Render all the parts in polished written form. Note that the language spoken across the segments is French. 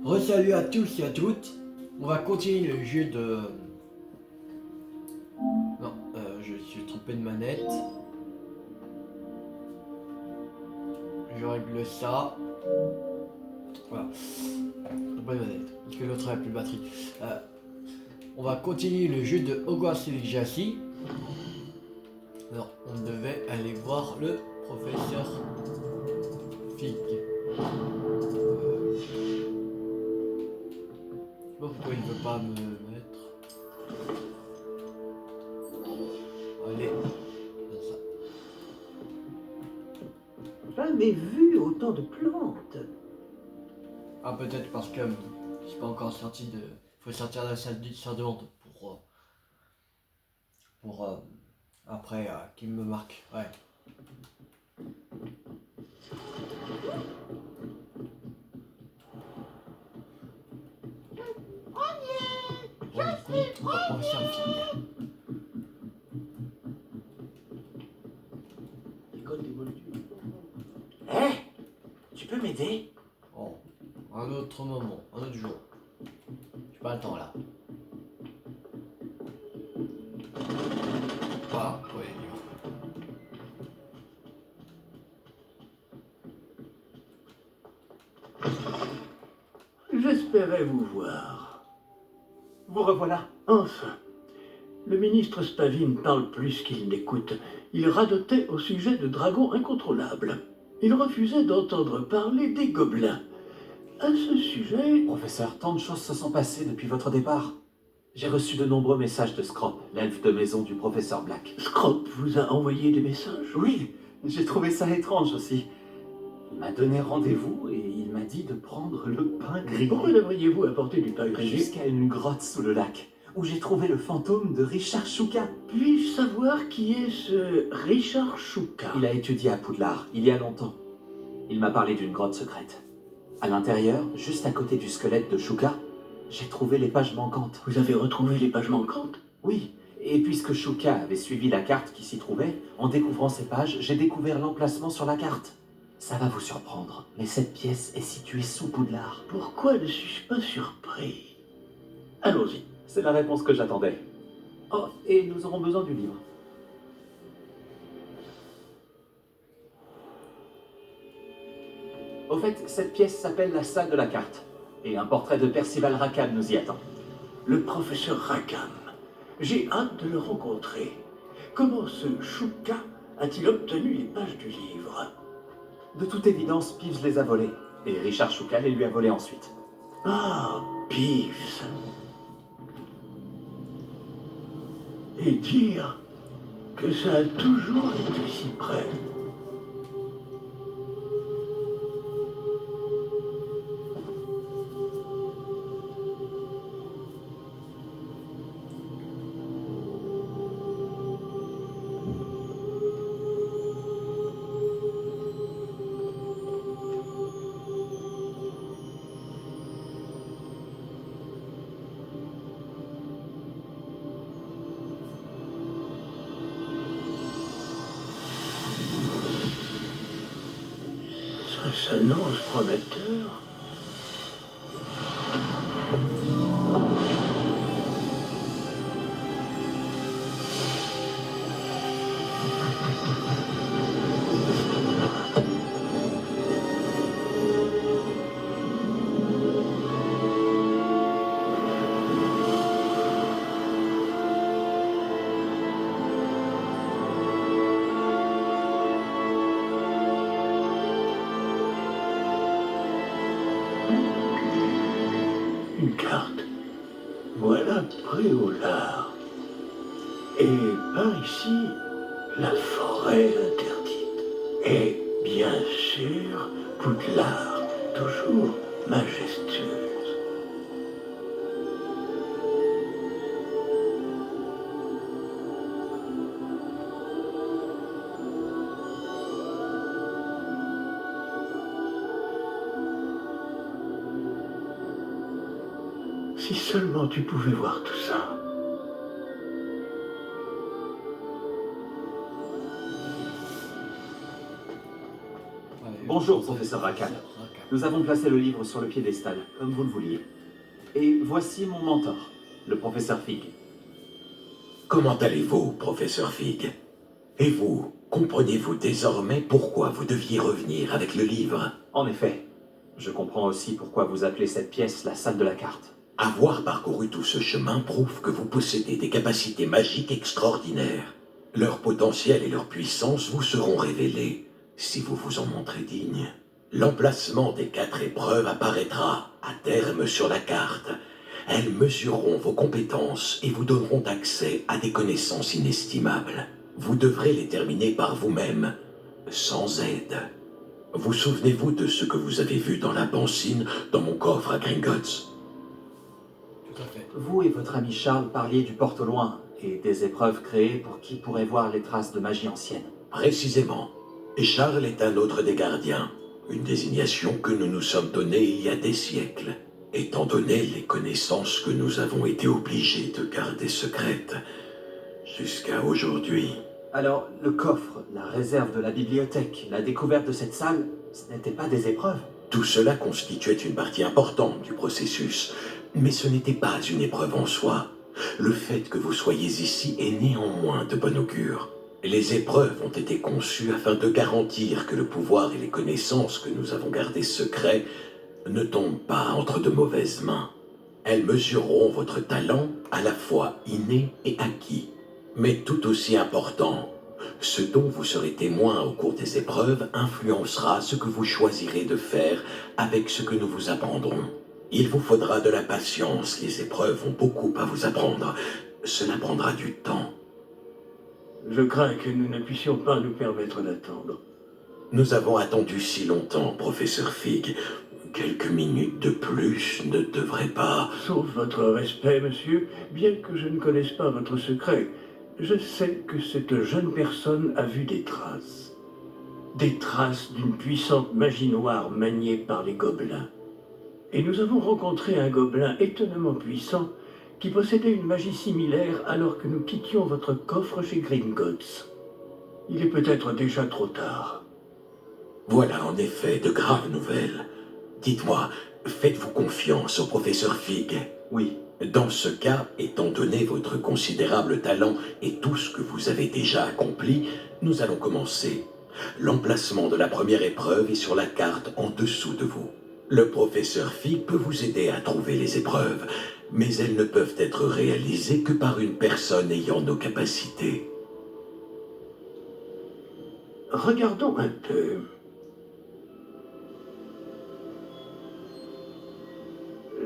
Re-salut à tous et à toutes. On va continuer le jeu de... Non, je suis trompé de manette. Je règle ça. Voilà. Trompé de manette. Parce que l'autre a plus de batterie. On va continuer le jeu de Hogwarts Legacy. Alors, on devait aller voir le professeur Fig. Je sais pas pourquoi il ne veut pas me mettre. Allez. Ça. Jamais vu autant de plantes. Ah, peut-être parce que je suis pas encore sorti de... Il faut sortir de la salle de honte pour après qu'il me marque. Ouais. Bon, du coup, on va penser à Fig. Hein? Tu peux m'aider? Oh, un autre moment, un autre jour. J'ai pas le temps là. Voilà, ouais, J'espérais vous voir. Vous revoilà. Enfin, le ministre Spavin parle plus qu'il n'écoute. Il radotait au sujet de dragons incontrôlables. Il refusait d'entendre parler des gobelins. À ce sujet, Professeur, tant de choses se sont passées depuis votre départ. J'ai reçu de nombreux messages de Scrop, l'elfe de maison du professeur Black. Scrop vous a envoyé des messages. Oui, j'ai trouvé ça étrange aussi. Il m'a donné rendez-vous et il m'a dit de prendre le pain grillé Pourquoi devriez-vous apporter du pain grillé? jusqu'à une grotte sous le lac, où j'ai trouvé le fantôme de Richard Chouka. Puis-je savoir qui est ce Richard Chouka? Il a étudié à Poudlard, il y a longtemps. Il m'a parlé d'une grotte secrète. À l'intérieur, juste à côté du squelette de Chouka, j'ai trouvé les pages manquantes. Vous avez retrouvé les pages manquantes? Oui, et puisque Chouka avait suivi la carte qui s'y trouvait, en découvrant ces pages, j'ai découvert l'emplacement sur la carte. Ça va vous surprendre, mais cette pièce est située sous Poudlard. Pourquoi ne suis-je pas surpris? Allons-y. C'est la réponse que j'attendais. Oh, et nous aurons besoin du livre. Au fait, cette pièce s'appelle la salle de la carte, et un portrait de Percival Rackham nous y attend. Le professeur Rackham. J'ai hâte de le rencontrer. Comment ce Chouka a-t-il obtenu les pages du livre? De toute évidence, Peeves les a volées, et Richard Chouka les lui a volées ensuite. Ah, Peeves. Et dire que ça a toujours été si près. Ça s'annonce prometteur. Une carte. Voilà Préolard. Et par ici, la forêt interdite. Et bien sûr, Poudlard, toujours majestueuse. Si seulement tu pouvais voir tout ça. Bonjour, professeur Rackham. Nous avons placé le livre sur le piédestal, comme vous le vouliez. Et voici mon mentor, le professeur Fig. Comment allez-vous, professeur Fig? Et vous, comprenez-vous désormais pourquoi vous deviez revenir avec le livre? En effet, je comprends aussi pourquoi vous appelez cette pièce la salle de la carte. Avoir parcouru tout ce chemin prouve que vous possédez des capacités magiques extraordinaires. Leur potentiel et leur puissance vous seront révélés si vous vous en montrez digne. L'emplacement des 4 épreuves apparaîtra à terme sur la carte. Elles mesureront vos compétences et vous donneront accès à des connaissances inestimables. Vous devrez les terminer par vous-même, sans aide. Vous souvenez-vous de ce que vous avez vu dans la bancine dans mon coffre à Gringotts? Tout à fait. Vous et votre ami Charles parliez du porte au loin et des épreuves créées pour qui pourrait voir les traces de magie ancienne. Précisément. Et Charles est un autre des gardiens, une désignation que nous nous sommes donnée il y a des siècles, étant donné les connaissances que nous avons été obligés de garder secrètes jusqu'à aujourd'hui. Alors, le coffre, la réserve de la bibliothèque, la découverte de cette salle, ce n'étaient pas des épreuves? Tout cela constituait une partie importante du processus, mais ce n'était pas une épreuve en soi. Le fait que vous soyez ici est néanmoins de bon augure. Les épreuves ont été conçues afin de garantir que le pouvoir et les connaissances que nous avons gardées secrets ne tombent pas entre de mauvaises mains. Elles mesureront votre talent à la fois inné et acquis. Mais tout aussi important, ce dont vous serez témoin au cours des épreuves influencera ce que vous choisirez de faire avec ce que nous vous apprendrons. Il vous faudra de la patience, les épreuves ont beaucoup à vous apprendre. Cela prendra du temps. Je crains que nous ne puissions pas nous permettre d'attendre. Nous avons attendu si longtemps, professeur Fig. Quelques minutes de plus ne devraient pas... Sauf votre respect, monsieur, bien que je ne connaisse pas votre secret, je sais que cette jeune personne a vu des traces. Des traces d'une puissante magie noire maniée par les gobelins. Et nous avons rencontré un gobelin étonnamment puissant qui possédait une magie similaire alors que nous quittions votre coffre chez Gringotts. Il est peut-être déjà trop tard. Voilà en effet de graves nouvelles. Dites-moi, faites-vous confiance au professeur Fig? Oui. Dans ce cas, étant donné votre considérable talent et tout ce que vous avez déjà accompli, nous allons commencer. L'emplacement de la première épreuve est sur la carte en dessous de vous. Le professeur Fig peut vous aider à trouver les épreuves, mais elles ne peuvent être réalisées que par une personne ayant nos capacités. Regardons un peu.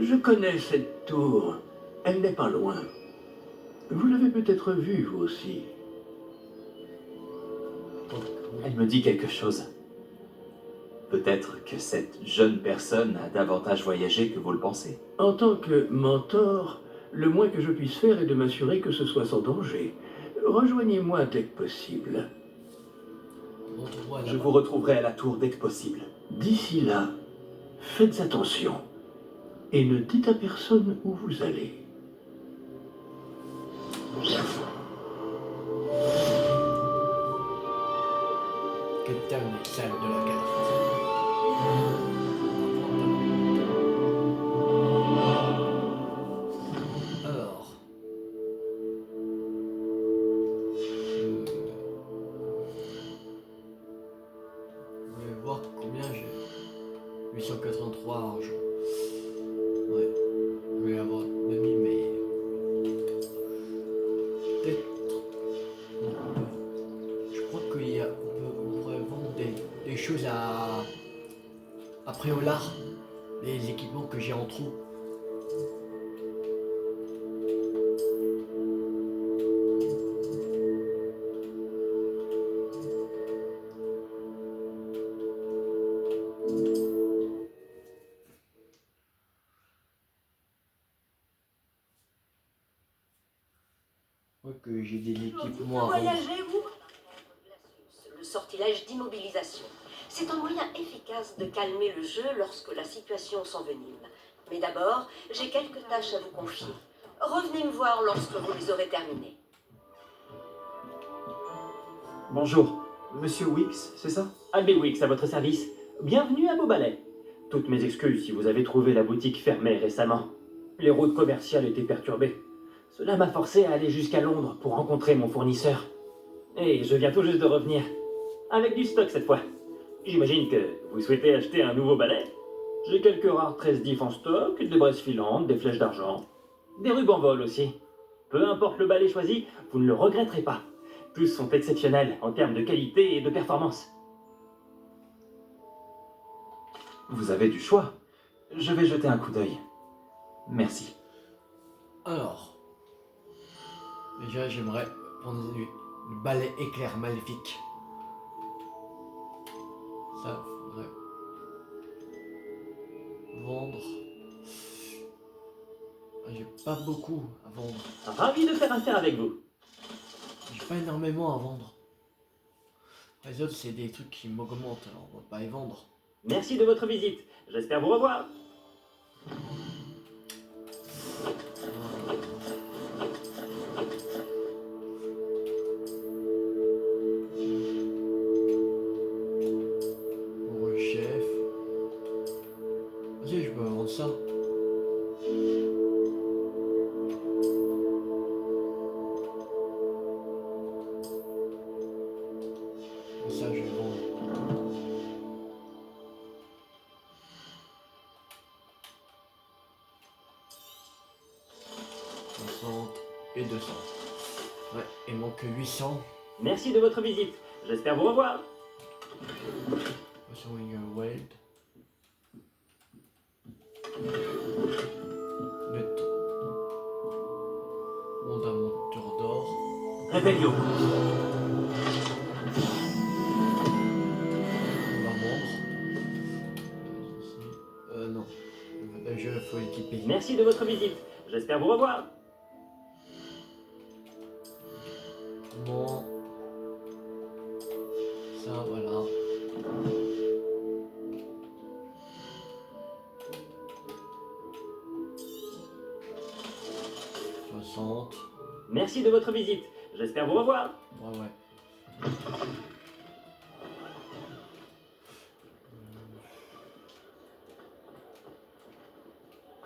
Je connais cette tour. Elle n'est pas loin. Vous l'avez peut-être vue, vous aussi. Elle me dit quelque chose. Peut-être que cette jeune personne a davantage voyagé que vous le pensez. En tant que mentor, le moins que je puisse faire est de m'assurer que ce soit sans danger. Rejoignez-moi dès que possible. Je vous retrouverai à la tour dès que possible. D'ici là, faites attention. Et ne dites à personne où vous allez. Capitaine salle de la carte. Alors. Je vais voir combien j'ai. 883 argent. Ouais. Je vais avoir 2000, mais. Peut-être. Je crois qu'il y a. On pourrait vendre des choses à Préolard. Les équipements que j'ai en trop. Que j'ai des équipements à vendre. Voyagez-vous? Le sortilège d'immobilisation. C'est un moyen efficace de calmer le jeu lorsque la situation s'envenime. Mais d'abord, j'ai quelques tâches à vous confier. Revenez me voir lorsque vous les aurez terminées. Bonjour, Monsieur Wicks, c'est ça? Albé Wicks, à votre service. Bienvenue à Beaubalais. Toutes mes excuses si vous avez trouvé la boutique fermée récemment. Les routes commerciales étaient perturbées. Cela m'a forcé à aller jusqu'à Londres pour rencontrer mon fournisseur. Et je viens tout juste de revenir. Avec du stock cette fois. J'imagine que vous souhaitez acheter un nouveau balai. J'ai quelques rares tresses d'if en stock, des braises filantes, des flèches d'argent. Des rubans vol aussi. Peu importe le balai choisi, vous ne le regretterez pas. Tous sont exceptionnels en termes de qualité et de performance. Vous avez du choix. Je vais jeter un coup d'œil. Merci. Alors, déjà j'aimerais prendre le balai éclair maléfique. Ça, faudrait vendre. J'ai pas beaucoup à vendre. Ravi de faire affaire avec vous. J'ai pas énormément à vendre. Les autres, c'est des trucs qui m'augmentent, alors on va pas les vendre. Merci de votre visite. J'espère vous revoir. Pour le chef. Vas-y, je peux vendre ça. Et ça, je vais vendre. Et 200. Ouais, il manque 800. Merci de votre visite. J'espère vous revoir. Weld. Monde à monture d'or. Rébellion. On va vendre. Non. Le jeu, faut équiper. Merci de votre visite. J'espère vous revoir. Bon. Ça, voilà. Merci de votre visite. J'espère vous revoir. Ouais, ouais.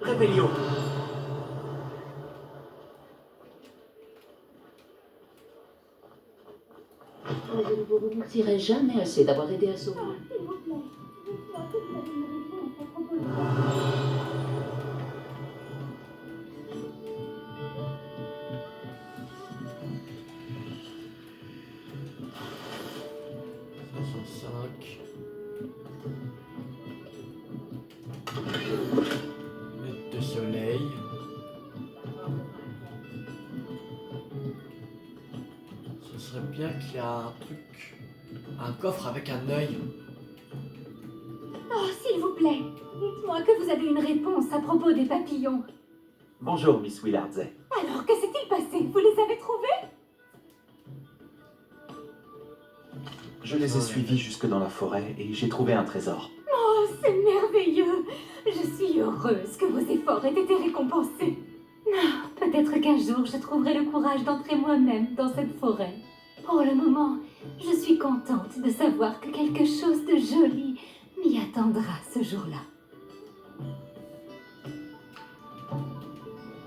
Rébellion. Je ne vous remercierai jamais assez d'avoir aidé à sauver. S'il vous plaît, dites-moi que vous avez une réponse à proposer. 65. Lunettes de soleil. Ce serait bien qu'il y ait un truc, un coffre avec un œil. Oh, s'il vous plaît, dites-moi que vous avez une réponse à propos des papillons. Bonjour, Miss Willardset. Alors, que s'est-il passé? Vous les avez trouvés? Je les ai suivis jusque dans la forêt et j'ai trouvé un trésor. Oh, c'est merveilleux! Je suis heureuse que vos efforts aient été récompensés. Ah, peut-être qu'un jour je trouverai le courage d'entrer moi-même dans cette forêt. Pour le moment, je suis contente de savoir que quelque chose de joli m'y attendra ce jour-là.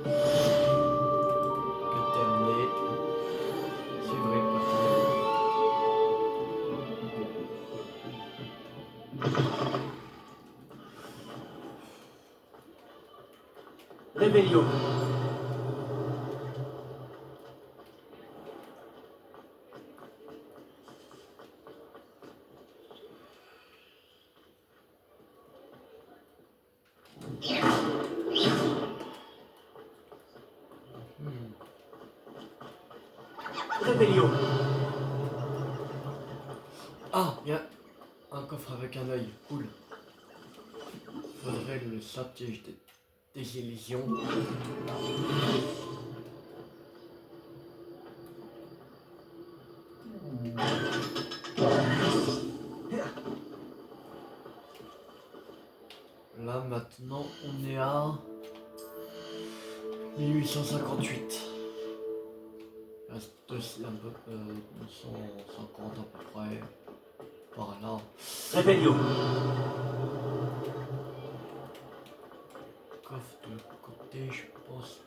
Que terminé. C'est vrai, Rébellion. Rébellion. Ah, il y a un coffre avec un œil. Cool. Faudrait le sortir des illusions. Là maintenant on est à 1858. Il reste un peu 250 à peu près. par là. Réveillon. Coffre de côté, je pense.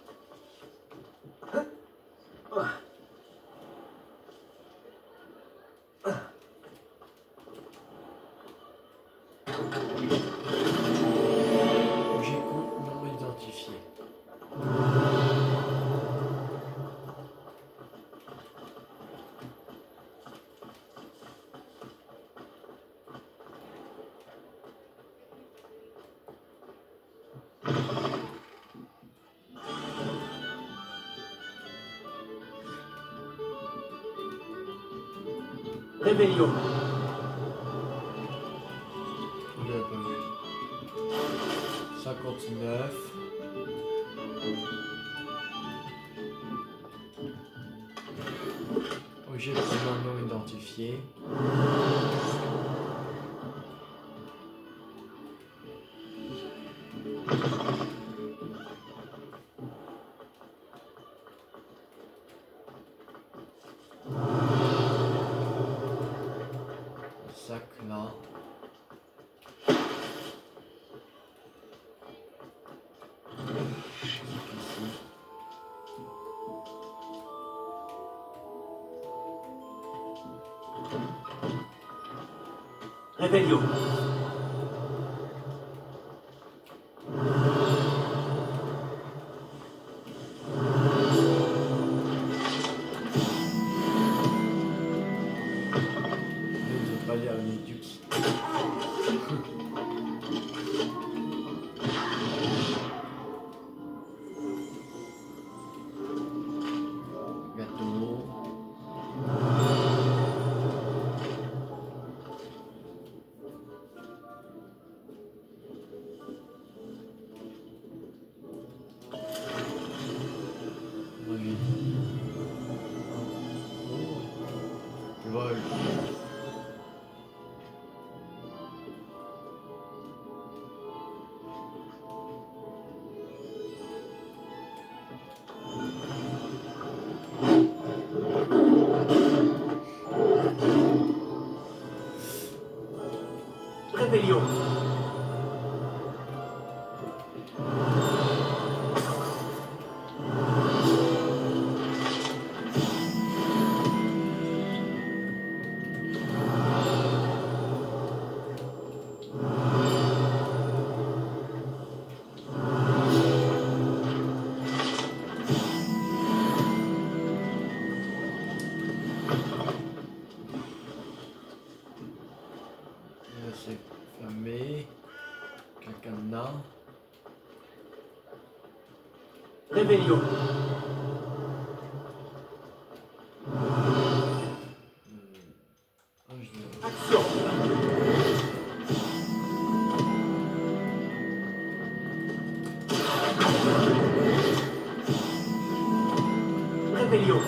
Objet non identifié. Réveillon. Je l'ai pas vu. 59. Objet non identifié. Sac là. Ici. Réveillon. Je vais pas aller à Unidux. Gâteau. Oui. Oh. Vol. Réveillon. Là c'est fermé. Cadenas. Réveillon. Ah, je vais- Action. Réveillon.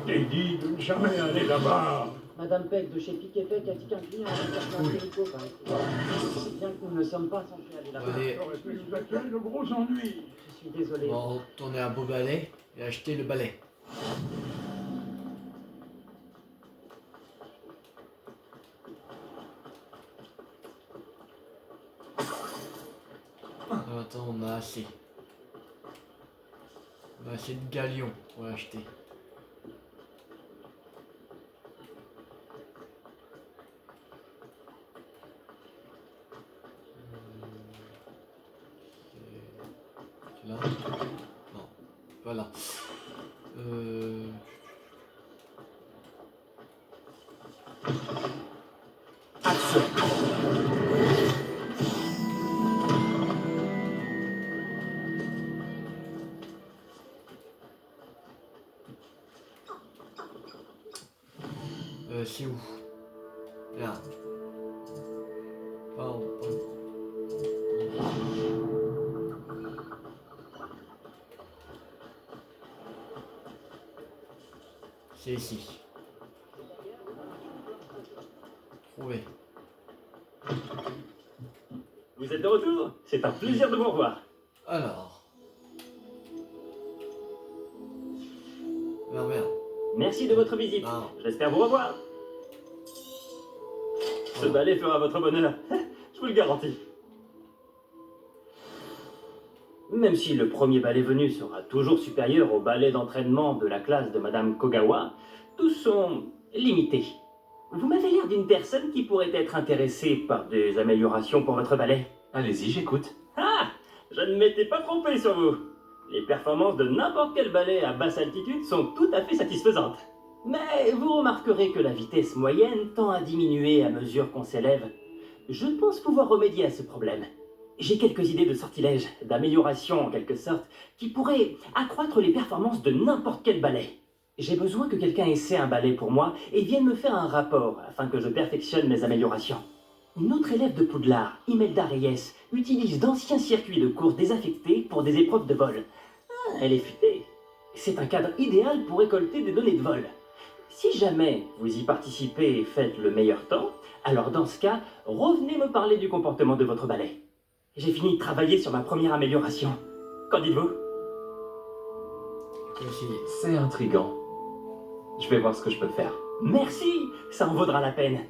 Je t'ai dit de ne jamais aller là-bas. Madame Peck de chez Piquet Peck a dit qu'un client avait cherché un hélico, par exemple. C'est bien que nous ne sommes pas censés aller là-bas. Allez, Ça aurait pu nous attirer de gros ennuis. Je suis désolé. on va retourner à Beau Balai et acheter le balai. Attends, on a assez. On a assez de galions pour acheter. C'est là? Non. Voilà. Action. C'est où? Là. Pas en- C'est ici. Trouvé. vous êtes de retour? C'est un plaisir de vous revoir. Alors. Merde. Merci de votre visite. Non. J'espère vous revoir. Ce balai fera votre bonheur. Je vous le garantis. Même si le premier balai venu sera toujours supérieur au balai d'entraînement de la classe de Madame Kogawa, tous sont limités. Vous m'avez l'air d'une personne qui pourrait être intéressée par des améliorations pour votre balai. Allez-y, j'écoute. Ah! Je ne m'étais pas trompé sur vous. Les performances de n'importe quel balai à basse altitude sont tout à fait satisfaisantes. Mais vous remarquerez que la vitesse moyenne tend à diminuer à mesure qu'on s'élève. Je pense pouvoir remédier à ce problème. J'ai quelques idées de sortilèges, d'amélioration en quelque sorte, qui pourraient accroître les performances de n'importe quel balai. J'ai besoin que quelqu'un essaie un balai pour moi et vienne me faire un rapport afin que je perfectionne mes améliorations. Une autre élève de Poudlard, Imelda Reyes, utilise d'anciens circuits de course désaffectés pour des épreuves de vol. Ah, elle est futée. C'est un cadre idéal pour récolter des données de vol. Si jamais vous y participez et faites le meilleur temps, alors dans ce cas, revenez me parler du comportement de votre balai. J'ai fini de travailler sur ma première amélioration. Qu'en dites-vous? C'est intriguant. Je vais voir ce que je peux faire. Merci, ça en vaudra la peine.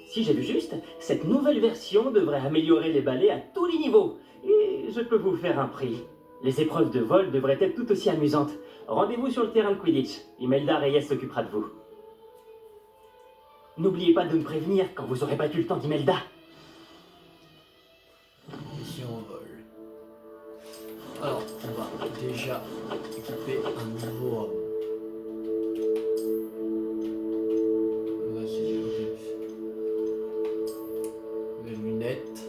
Si j'ai vu juste, cette nouvelle version devrait améliorer les balais à tous les niveaux. Et je peux vous faire un prix. Les épreuves de vol devraient être tout aussi amusantes. Rendez-vous sur le terrain de Quidditch. Imelda Reyes s'occupera de vous. N'oubliez pas de me prévenir quand vous aurez battu le temps d'Imelda. Ici on vole. Alors, on va déjà équiper un nouveau homme. Voici, ok. Les lunettes.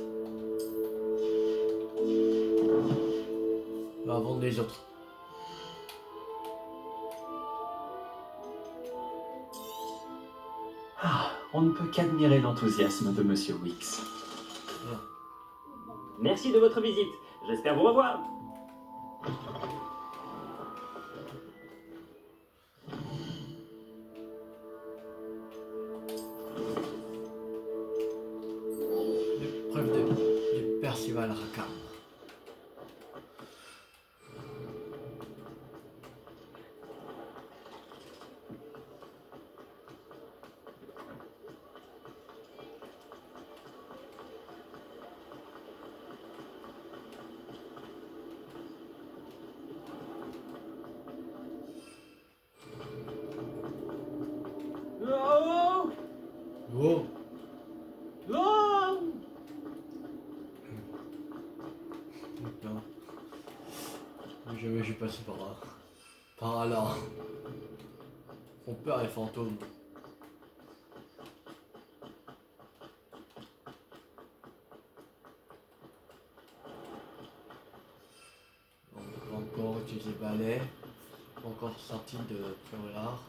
On va vendre les autres. Ah, on ne peut qu'admirer l'enthousiasme de Monsieur Wicks. Merci de votre visite. J'espère vous revoir. L'épreuve de Percival Rackham. Oh! Putain. Jamais je suis passé par là. Par là. Mon père est fantôme. On peut encore utiliser balai. Pas encore sorti de Préolard.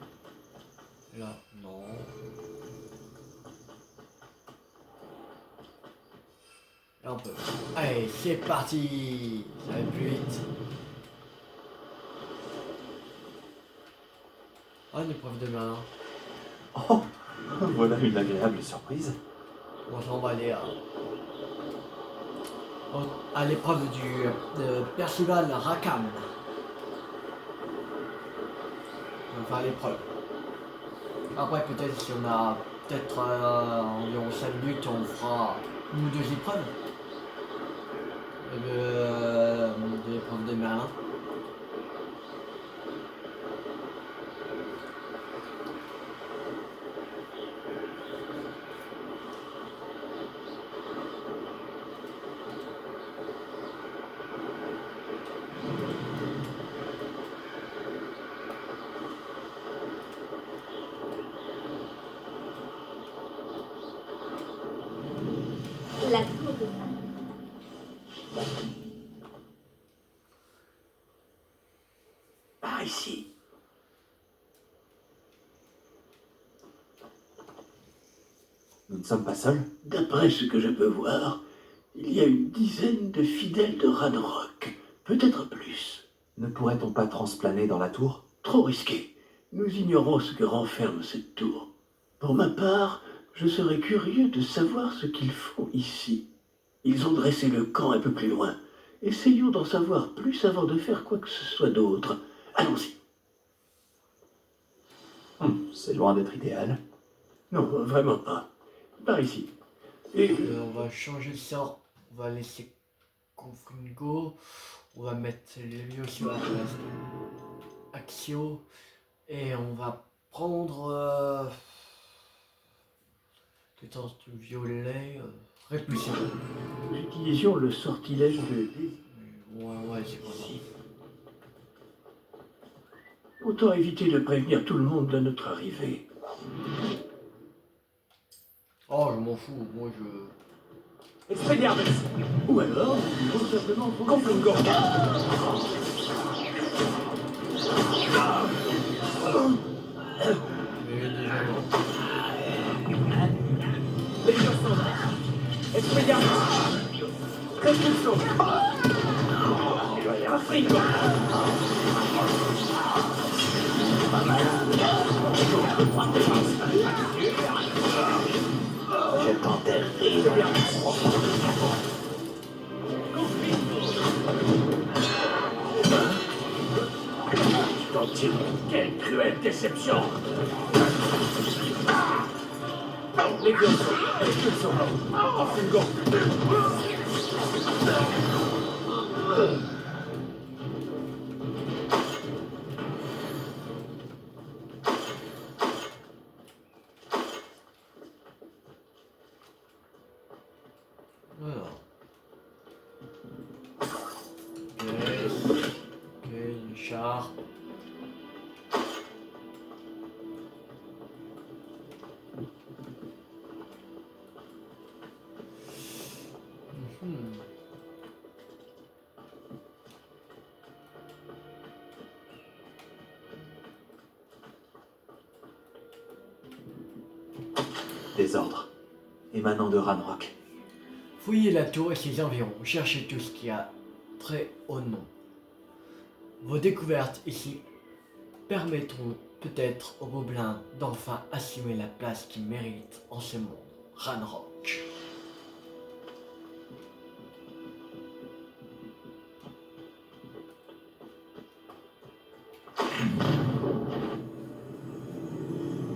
Là, non. Là on peut. Allez, c'est parti. Ça va plus vite. Ah, une épreuve de main. Oh, voilà une agréable surprise. Bon, ça, on va aller à l'épreuve de Percival Rackham. On va faire l'épreuve. Après, peut-être si on a peut-être environ 5 minutes, on fera une ou deux épreuves de l'épreuve de Merlin. La tour de Par ici. Nous ne sommes pas seuls. D'après ce que je peux voir, il y a une dizaine de fidèles de Ranrock, peut-être plus. Ne pourrait-on pas transplaner dans la tour? Trop risqué. Nous ignorons ce que renferme cette tour. Pour ma part, je serais curieux de savoir ce qu'ils font ici. Ils ont dressé le camp un peu plus loin. Essayons d'en savoir plus avant de faire quoi que ce soit d'autre. Allons-y. C'est loin d'être idéal. Non, vraiment pas. Par ici. Et On va changer ça. On va laisser Confringo. On va mettre les mieux sur la place de Axio. Et on va prendre des torches de violet. Répulsion. utilisions le sortilège de... Ouais, c'est bon. Autant éviter de prévenir tout le monde de notre arrivée. Oh, je m'en fous. Moi, je. Expelliarmus. Ou alors, ils vont simplement... Confringo. Mais déjà, non. Légion sombre. Expelliarmus. Répulsion. Confringo. Je t'enterrerai. Quelle cruelle déception! Légion sombre. Répulsion. Confringo. Alors. Ok, une char. Des ordres émanant de Ranrock. Fouillez la tour et ses environs. Cherchez tout ce qui a trait au nom. Vos découvertes ici permettront peut-être aux gobelins d'enfin assumer la place qu'ils méritent en ce monde. Ranrock.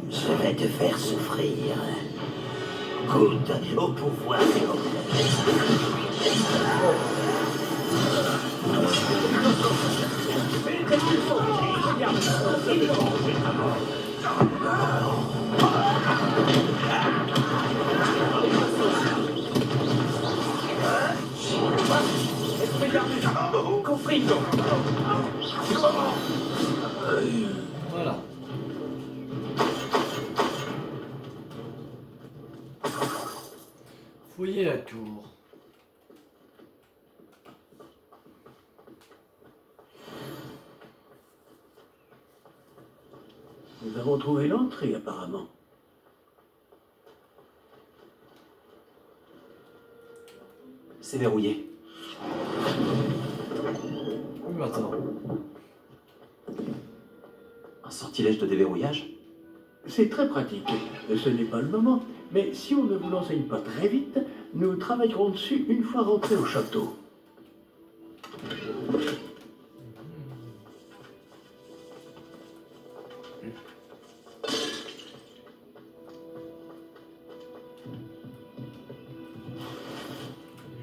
Je vais te faire souffrir. Goûte au pouvoir des Confringo. Voilà. Fouillez la tour. Nous avons trouvé l'entrée, apparemment. C'est verrouillé. Oui, maintenant. Un sortilège de déverrouillage? C'est très pratique. Ce n'est pas le moment, mais si on ne vous l'enseigne pas très vite, nous travaillerons dessus une fois rentrés au château.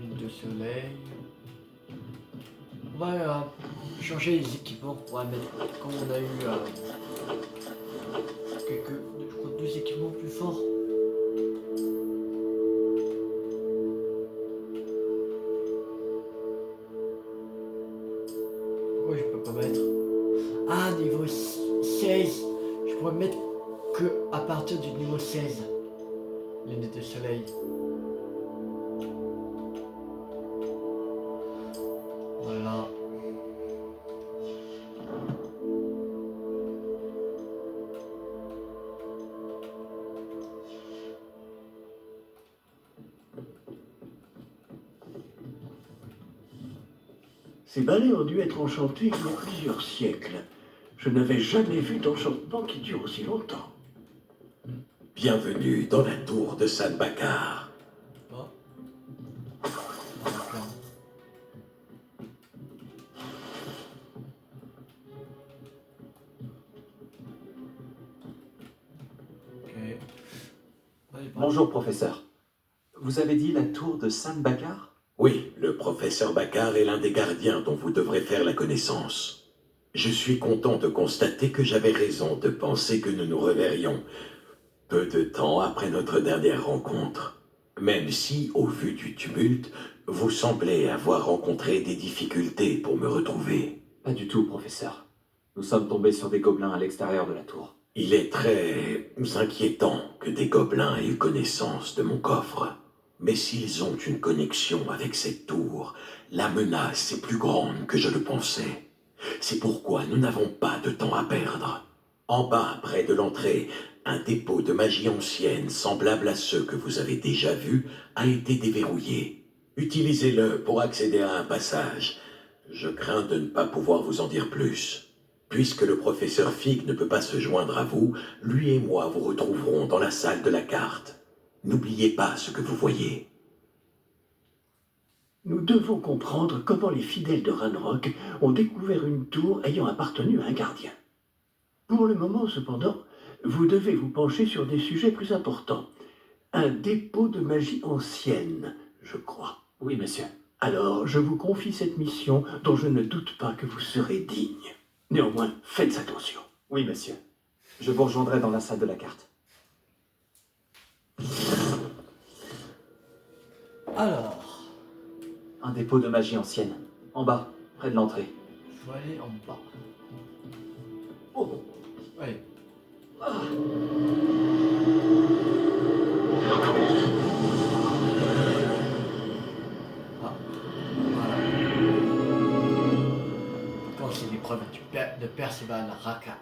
L'huile de soleil. On va changer les équipements. On va mettre, comme on a eu quelques, je crois, 2 équipements plus forts. Pourquoi je peux pas mettre? Ah, niveau 16. Je pourrais mettre que à partir du niveau 16. Lunettes de soleil. Voilà. Ces balais ont dû être enchantés il y a plusieurs siècles. Je n'avais jamais vu d'enchantement qui dure aussi longtemps. Bienvenue dans la tour de San Bakar. Pas. Bonjour, professeur. Vous avez dit la tour de Sam Bakar? Oui, le professeur Bakar est l'un des gardiens dont vous devrez faire la connaissance. Je suis content de constater que j'avais raison de penser que nous nous reverrions peu de temps après notre dernière rencontre. Même si, au vu du tumulte, vous semblez avoir rencontré des difficultés pour me retrouver. Pas du tout, professeur. Nous sommes tombés sur des gobelins à l'extérieur de la tour. Il est très inquiétant que des gobelins aient eu connaissance de mon coffre. Mais s'ils ont une connexion avec cette tour, la menace est plus grande que je le pensais. C'est pourquoi nous n'avons pas de temps à perdre. En bas, près de l'entrée, un dépôt de magie ancienne, semblable à ceux que vous avez déjà vus, a été déverrouillé. Utilisez-le pour accéder à un passage. Je crains de ne pas pouvoir vous en dire plus. Puisque le professeur Fig ne peut pas se joindre à vous, lui et moi vous retrouverons dans la salle de la carte. N'oubliez pas ce que vous voyez. Nous devons comprendre comment les fidèles de Ranrock ont découvert une tour ayant appartenu à un gardien. Pour le moment, cependant, vous devez vous pencher sur des sujets plus importants. Un dépôt de magie ancienne, je crois. Oui, monsieur. Alors, je vous confie cette mission dont je ne doute pas que vous serez digne. Néanmoins, faites attention. Oui, monsieur. Je vous rejoindrai dans la salle de la carte. Alors, Un dépôt de magie ancienne. En bas, près de l'entrée. je vais aller en bas. Oh! Allez. Ah, voilà. Quand c'est l'épreuve de Percival Rackham.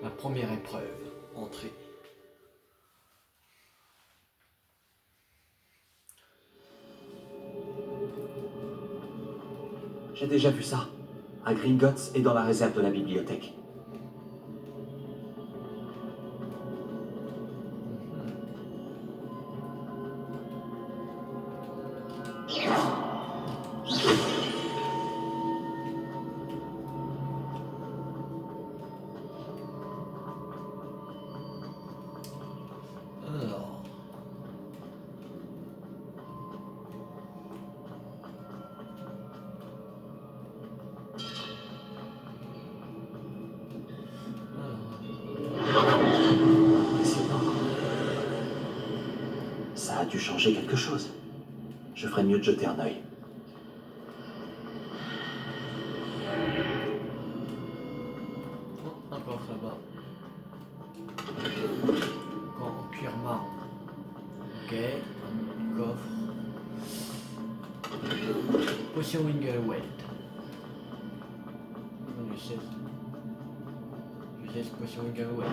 La première épreuve, entrée. J'ai déjà vu ça. À Gringotts et dans la réserve de la bibliothèque. Alors. Impressionnant. Ça a dû changer quelque chose. Je ferais mieux de jeter un œil. Oh, encore ça va. Encore en cuir marron. Ok, un coffre. Potion Wingelwelt. Je sais. Je sais ce potion Wingelwelt.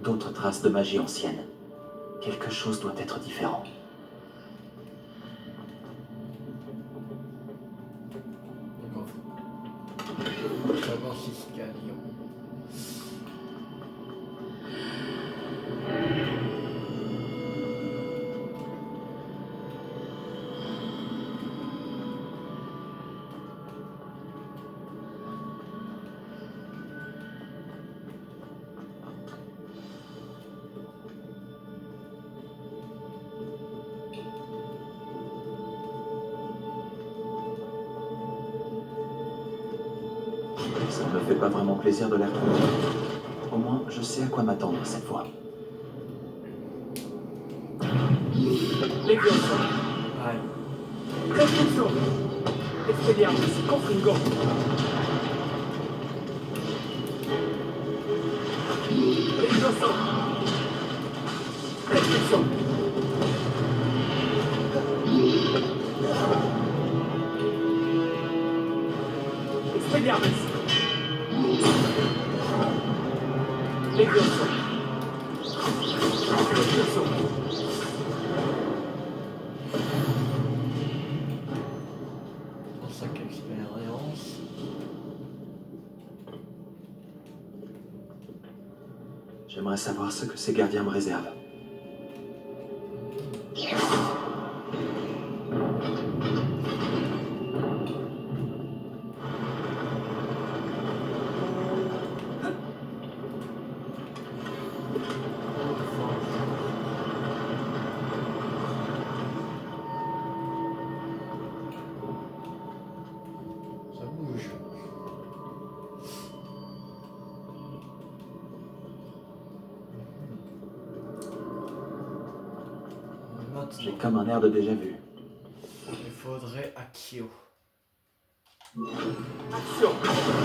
D'autres traces de magie ancienne. Quelque chose doit être différent. Le coffre. Savoir si Scalion. Ça ne me fait pas vraiment plaisir de les retrouver. Au moins, je sais à quoi m'attendre cette fois. Leviosa, Aïe. Repulso, Expelliarmus, Confringo. Leviosa, Repulso. Expelliarmus. 35 expérience. J'aimerais savoir ce que ces gardiens me réservent. Ça bouge. J'ai Maintenant, comme un air de déjà-vu. il faudrait Akio. Action! Mhm.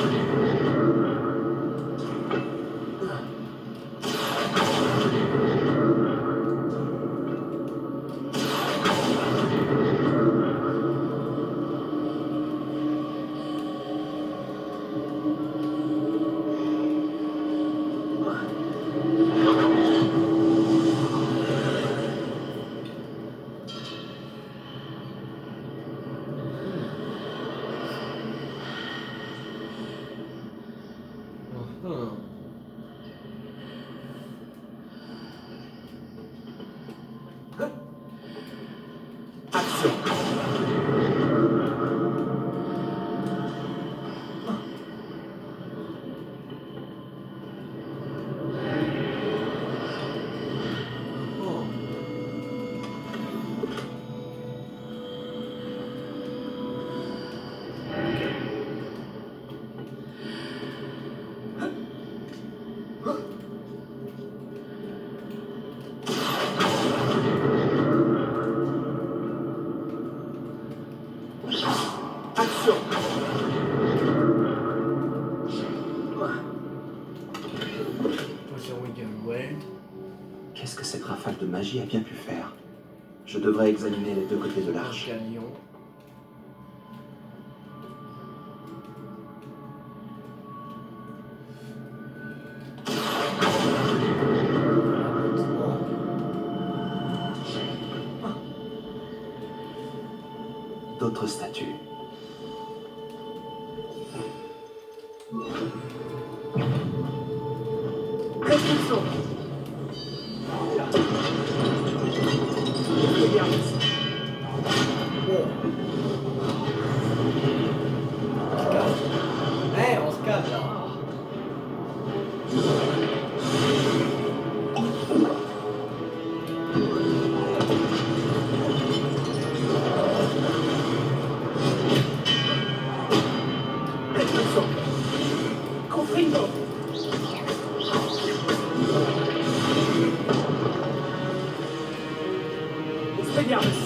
Action! Oh. Action! Potion Wiggle. Qu'est-ce que cette rafale de magie a bien pu faire? Je devrais examiner les deux côtés de l'arche. Gagnon. D'autres statues. Restriction! Eh, on se calme là. Restriction! Confringo! Expelliarmus!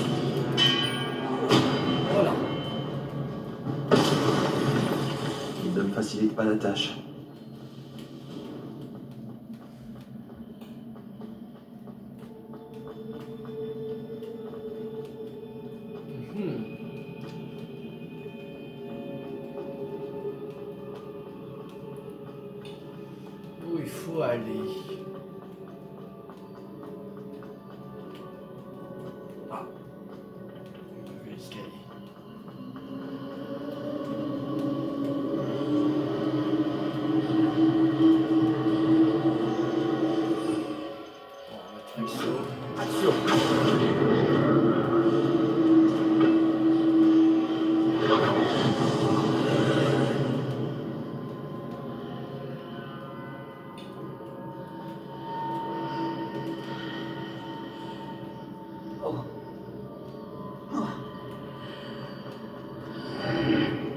Voilà. Ne me facilite pas la tâche. Mhm. Où il faut aller? Ah. L'escalier. Bon, on va mettre Exo. Action!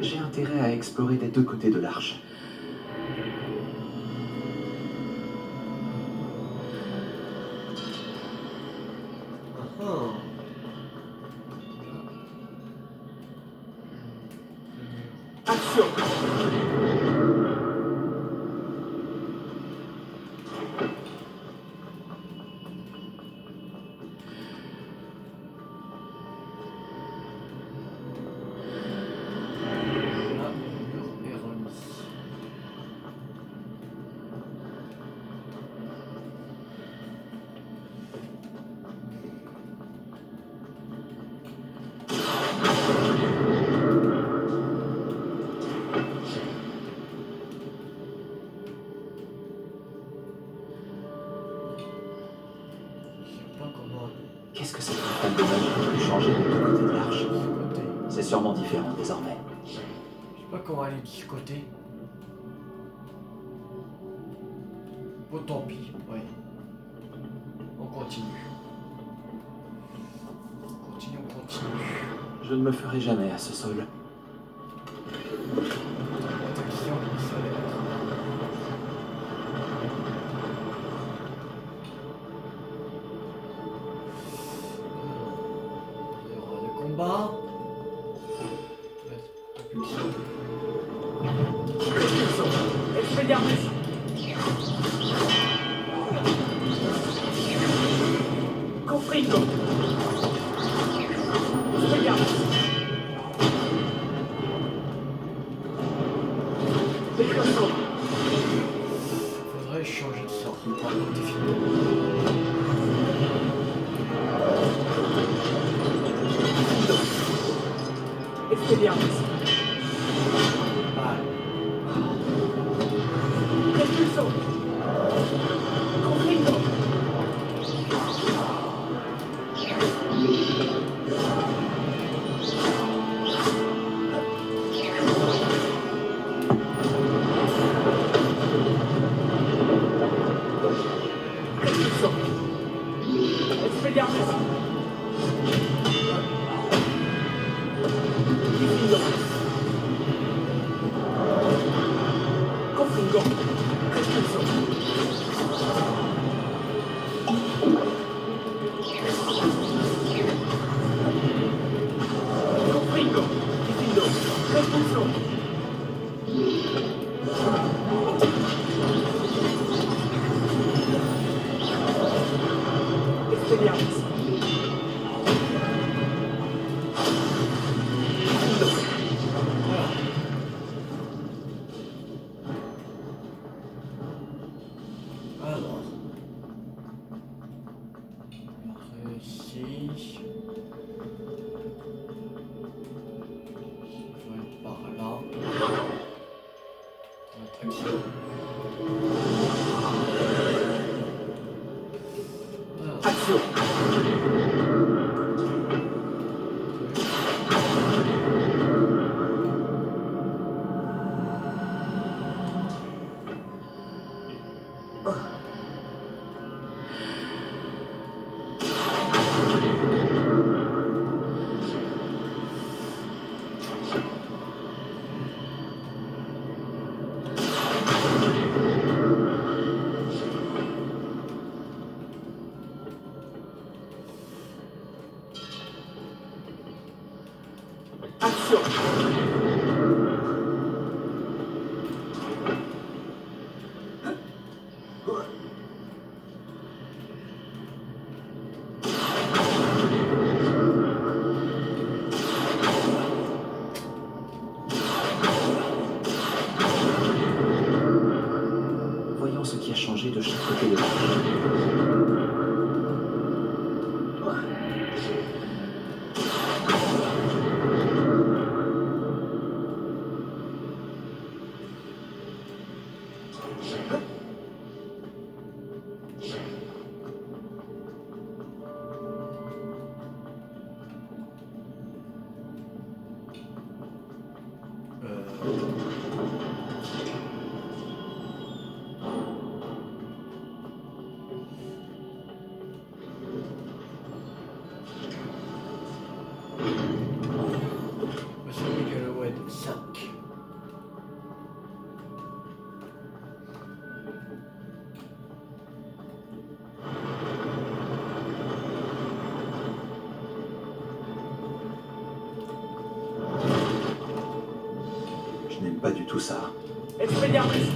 J'ai intérêt à explorer des deux côtés de l'arche. Ah. Action! Là, le mur est remis. Qu'est-ce que cette femme de neige a pu changer de l'autre côté de l'arche? Côté. C'est sûrement différent désormais. Je sais pas comment aller de ce côté. Bon, tant pis, oui. On continue. On continue. Je ne me ferai jamais à ce sol. Attention, solaire. Il y aura le combat. Expelliarmus! Confringo! Expelliarmus! Déclassons! Faudrait changer de sort pour modifier. Expelliarmus! Ah, Expulsons! Confringo! Expulsons! Expelliarmus! Diffindo! Confringo! Expulsons! Confringo! Diffindo! Expulsons! Expelliarmus! alors. Ici. Je vais par là. Attraction. Action! Action! Voyons ce qui a changé de chaque côté de l'arche. Monsieur Miguel Wed 5. Je n'aime pas du tout ça. Expelliarmus!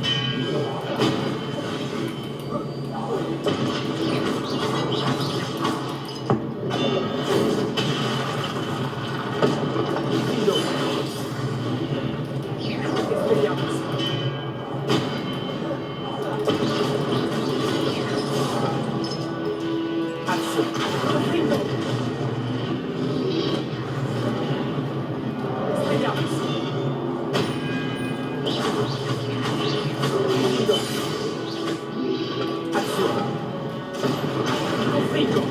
Diffindo! Expelliarmus! Action! Diffindo! Expelliarmus! Diffindo! Action! Confringo!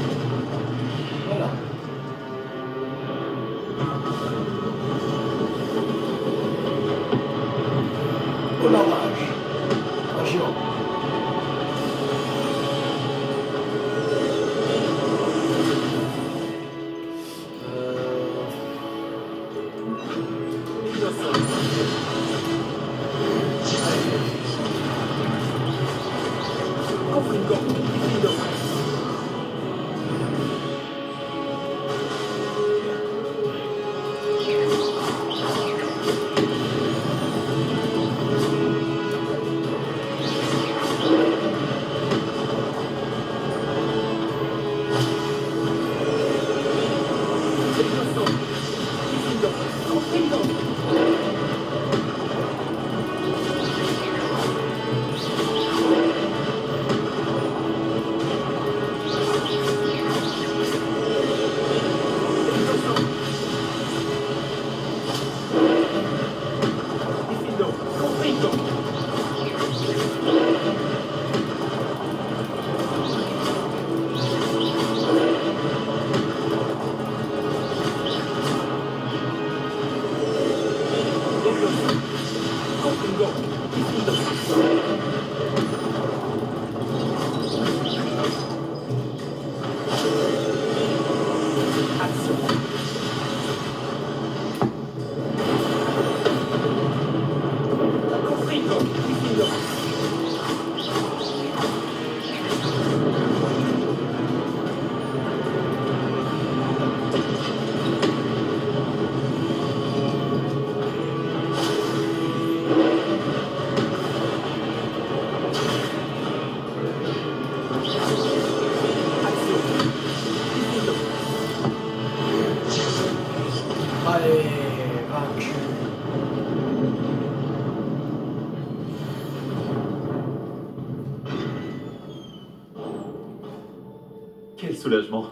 Quel soulagement.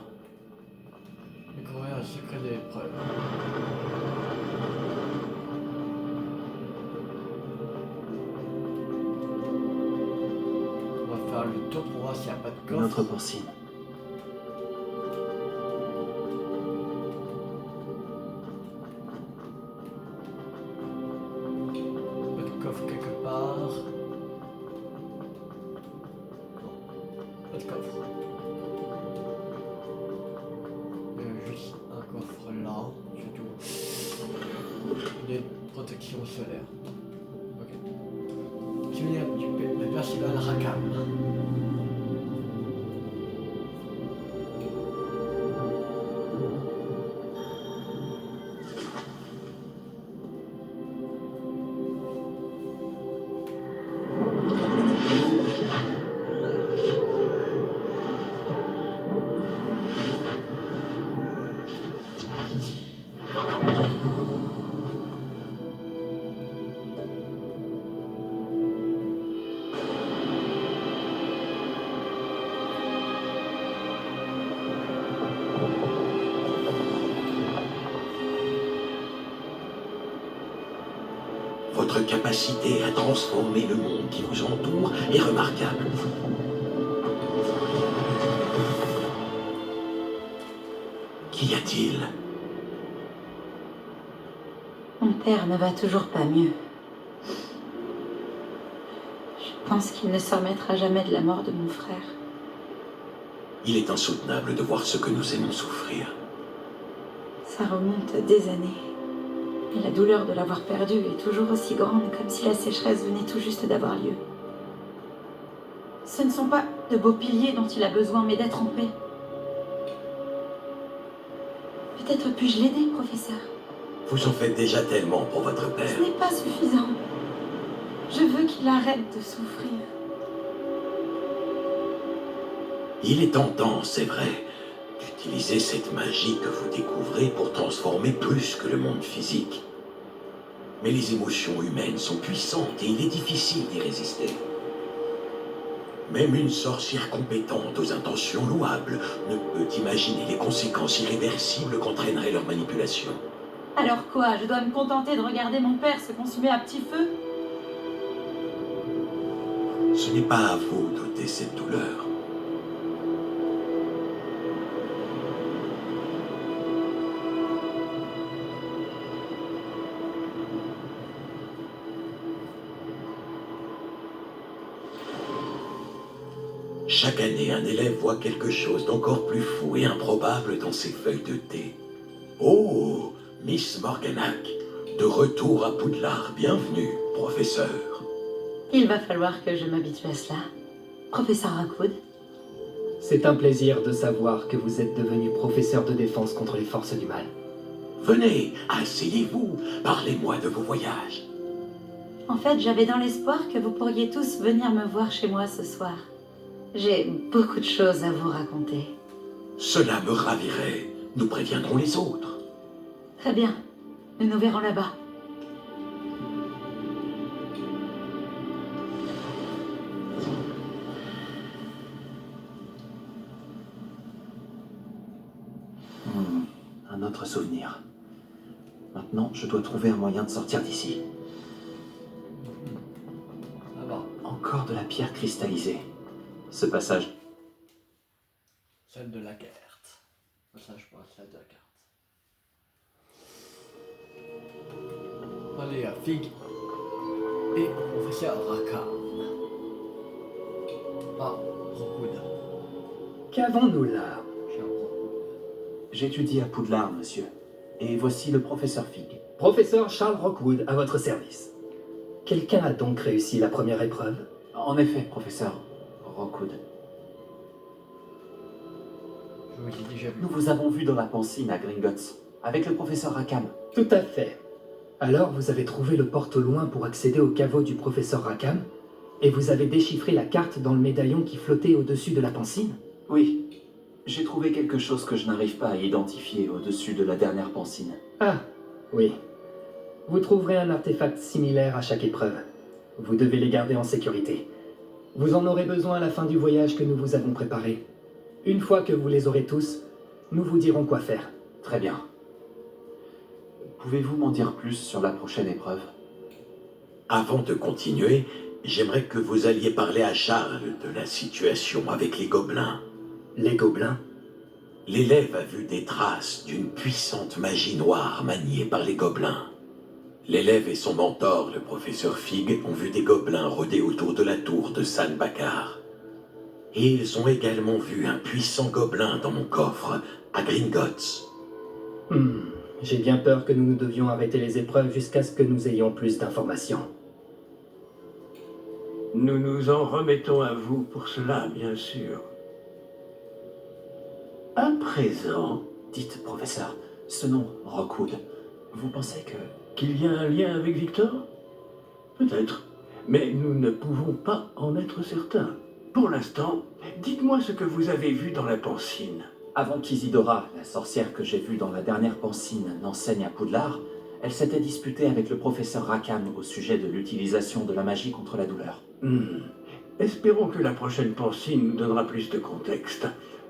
Découvrir le secret de l'épreuve. On va faire le tour pour voir s'il n'y a pas de Une coffre. autre porcine. Pas de coffre quelque part. Non, pas de coffre. Juste un coffre là, c'est tout. Des protections solaires. Ok. Souvenir du festival Rakam. Votre capacité à transformer le monde qui vous entoure est remarquable. Qu'y a-t-il? Mon père ne va toujours pas mieux. Je pense qu'il ne se remettra jamais de la mort de mon frère. Il est insoutenable de voir ce que nous aimons souffrir. Ça remonte à des années. Et la douleur de l'avoir perdu est toujours aussi grande, comme si la sécheresse venait tout juste d'avoir lieu. Ce ne sont pas de beaux piliers dont il a besoin, mais d'être en paix. Peut-être puis-je l'aider, professeur? Vous en faites déjà tellement pour votre père. Ce n'est pas suffisant. Je veux qu'il arrête de souffrir. Il est tentant, c'est vrai, d'utiliser cette magie que vous découvrez pour transformer plus que le monde physique. Mais les émotions humaines sont puissantes et il est difficile d'y résister. Même une sorcière compétente aux intentions louables ne peut imaginer les conséquences irréversibles qu'entraînerait leur manipulation. Alors quoi? Je dois me contenter de regarder mon père se consumer à petit feu? Ce n'est pas à vous d'ôter cette douleur. Chaque année, un élève voit quelque chose d'encore plus fou et improbable dans ses feuilles de thé. Oh, Miss Morganac, de retour à Poudlard, bienvenue, professeur. Il va falloir que je m'habitue à cela. Professeur Rockwood, C'est un plaisir de savoir que vous êtes devenu professeur de défense contre les forces du mal. Venez, asseyez-vous, parlez-moi de vos voyages. en fait, j'avais dans l'espoir que vous pourriez tous venir me voir chez moi ce soir. J'ai beaucoup de choses à vous raconter. Cela me ravirait. Nous préviendrons les autres. Très bien. Nous nous verrons là-bas. Un autre souvenir. Maintenant, je dois trouver un moyen de sortir d'ici. Là-bas. Encore de la pierre cristallisée. Ce passage... Celle de la carte. Passage pour la salle de la carte. Allez à Fig et au professeur Rakam. Ah, Rockwood. Qu'avons-nous là? Cher Rockwood. J'étudie à Poudlard, monsieur. Et voici le professeur Fig. Professeur Charles Rockwood, à votre service. Quelqu'un a donc réussi la première épreuve? En effet, professeur Rockwood. Je vous ai déjà vu. Nous vous avons vu dans la Pancine à Gringotts, avec le professeur Rackham. Tout à fait. Alors vous avez trouvé le porte au loin pour accéder au caveau du professeur Rackham, et vous avez déchiffré la carte dans le médaillon qui flottait au-dessus de la Pancine? Oui. J'ai trouvé quelque chose que je n'arrive pas à identifier au-dessus de la dernière Pancine. Ah, oui. Vous trouverez un artefact similaire à chaque épreuve. Vous devez les garder en sécurité. Vous en aurez besoin à la fin du voyage que nous vous avons préparé. Une fois que vous les aurez tous, nous vous dirons quoi faire. Très bien. Pouvez-vous m'en dire plus sur la prochaine épreuve? Avant de continuer, j'aimerais que vous alliez parler à Charles de la situation avec les gobelins. Les gobelins? L'élève a vu des traces d'une puissante magie noire maniée par les gobelins. L'élève et son mentor, le professeur Fig, ont vu des gobelins rôder autour de la tour de San Bakar. Et ils ont également vu un puissant gobelin dans mon coffre, à Gringotts. J'ai bien peur que nous devions arrêter les épreuves jusqu'à ce que nous ayons plus d'informations. Nous nous en remettons à vous pour cela, bien sûr. À présent, Dites, professeur, ce nom, Rockwood, vous pensez que... qu'il y a un lien avec Victor? Peut-être, mais nous ne pouvons pas en être certains. Pour l'instant, dites-moi ce que vous avez vu dans la Pansine. Avant qu'Isidora, la sorcière que j'ai vue dans la dernière Pansine, n'enseigne à Poudlard, elle s'était disputée avec le professeur Rackham au sujet de l'utilisation de la magie contre la douleur. Espérons que la prochaine Pansine nous donnera plus de contexte.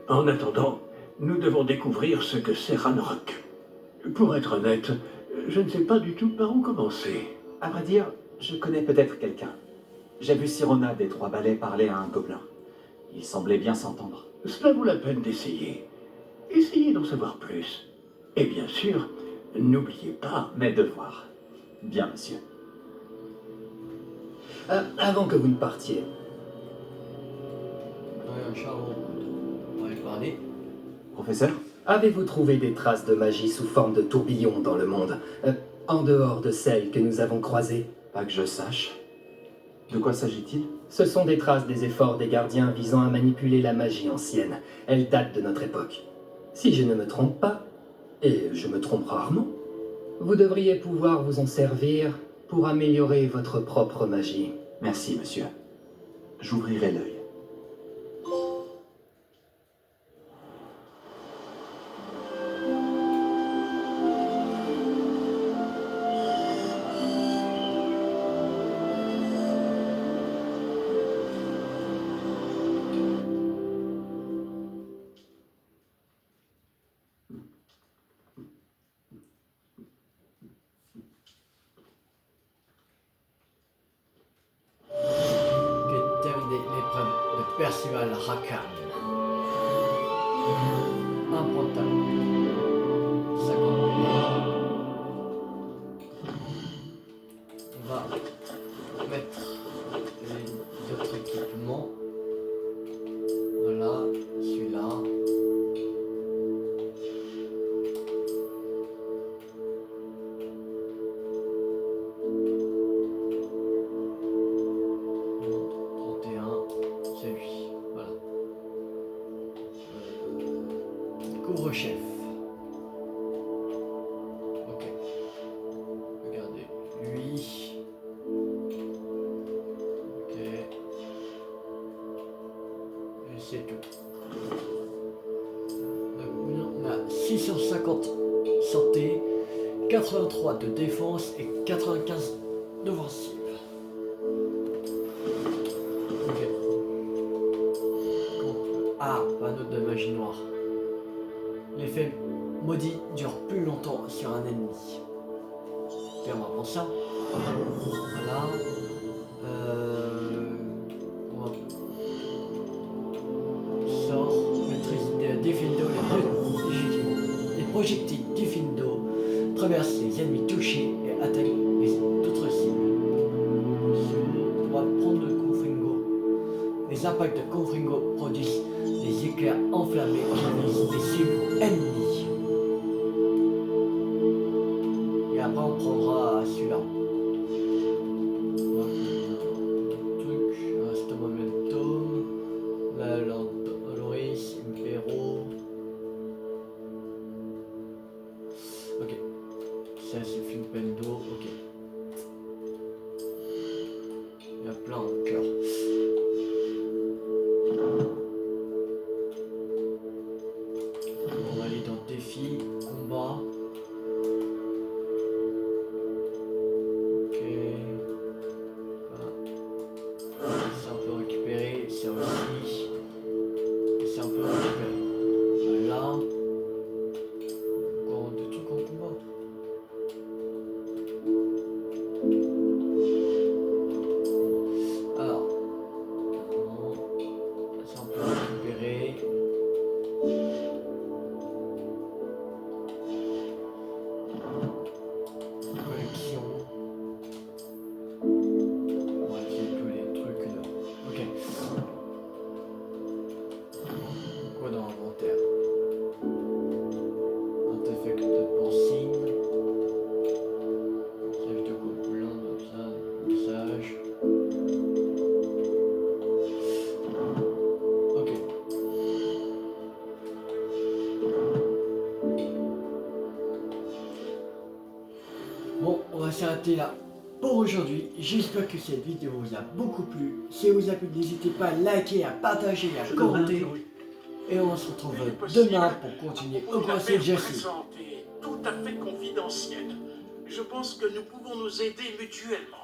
En attendant, nous devons découvrir ce que c'est Ranrock. Pour être honnête, je ne sais pas du tout par où commencer. À vrai dire, je connais peut-être quelqu'un. J'ai vu Sirona des Trois Balais parler à un gobelin. Il semblait bien s'entendre. Cela vaut la peine d'essayer. Essayez d'en savoir plus. Et bien sûr, n'oubliez pas... Mes devoirs. Bien, monsieur. Avant que vous ne partiez, Charles, on va lui parler. Professeur? avez-vous trouvé des traces de magie sous forme de tourbillon dans le monde, en dehors de celles que nous avons croisées? Pas que je sache. De quoi s'agit-il? Ce sont des traces des efforts des gardiens visant à manipuler la magie ancienne. Elles datent de notre époque. Si je ne me trompe pas, et je me trompe rarement, vous devriez pouvoir vous en servir pour améliorer votre propre magie. Merci, monsieur. J'ouvrirai l'œil. Ok, terminé l'épreuve de Percival Rackham. Un point de talent. 50 On va mettre les autres équipements. Voilà, celui-là. C'est lui, voilà. Couvre-chef. Ok. Regardez, lui. Ok. Et c'est tout. Donc, on a 650 santé, 83 de défense et 95 d'offensive. Ok. Ah, panneau de magie noire. L'effet maudit dure plus longtemps sur un ennemi. Ok, on va prendre ça. Voilà. On va... Sort, maîtrise Diffindo, les projectiles Diffindo traversent les ennemis touchés et attaquent d'autres cibles. On va prendre le Confringo. Les impacts de Confringo produisent des éclairs enflammés qui visent des cibles ennemies. Et après on prendra celui-là. Truc, reste momentum, Loris, Impero. Ok. Ça c'est Flipendo, ok. Il y a plein de cœurs. On va aller dans défi, combat. Ok. Voilà. Ça on peut récupérer, ça aussi. Et ça on peut récupérer. s'arrêter là pour aujourd'hui. J'espère que cette vidéo vous a beaucoup plu. Si elle vous a plu, n'hésitez pas à liker, à partager, à commenter. Et on se retrouve demain pour continuer Hogwarts Legacy. Tout à fait confidentiel. Je pense que nous pouvons nous aider mutuellement.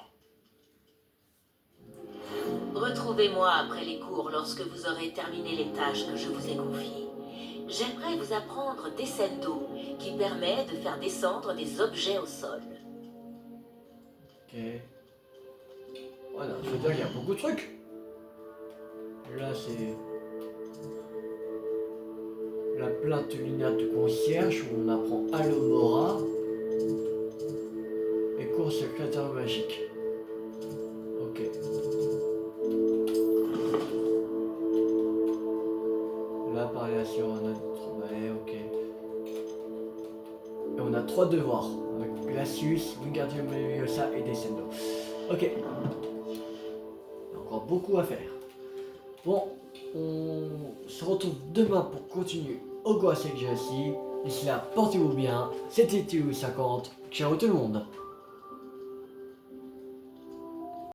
Retrouvez-moi après les cours lorsque vous aurez terminé les tâches que je vous ai confiées. J'aimerais vous apprendre Descendo, qui permet de faire descendre des objets au sol. Ok. Voilà, je veux dire, il y a beaucoup de trucs. Là, c'est la plainte linéaire de concierge où on apprend Alomora et cours secrétaire magique. Ok. Là, parler sur notre balai, ok. Et on a 3 devoirs avec Glacius, Wingardium Leviosa et Descendo. Ok. Il y a encore beaucoup à faire. Bon, on se retrouve demain pour continuer Hogwarts Legacy. D'ici là, portez-vous bien. C'était TU50. Ciao tout le monde.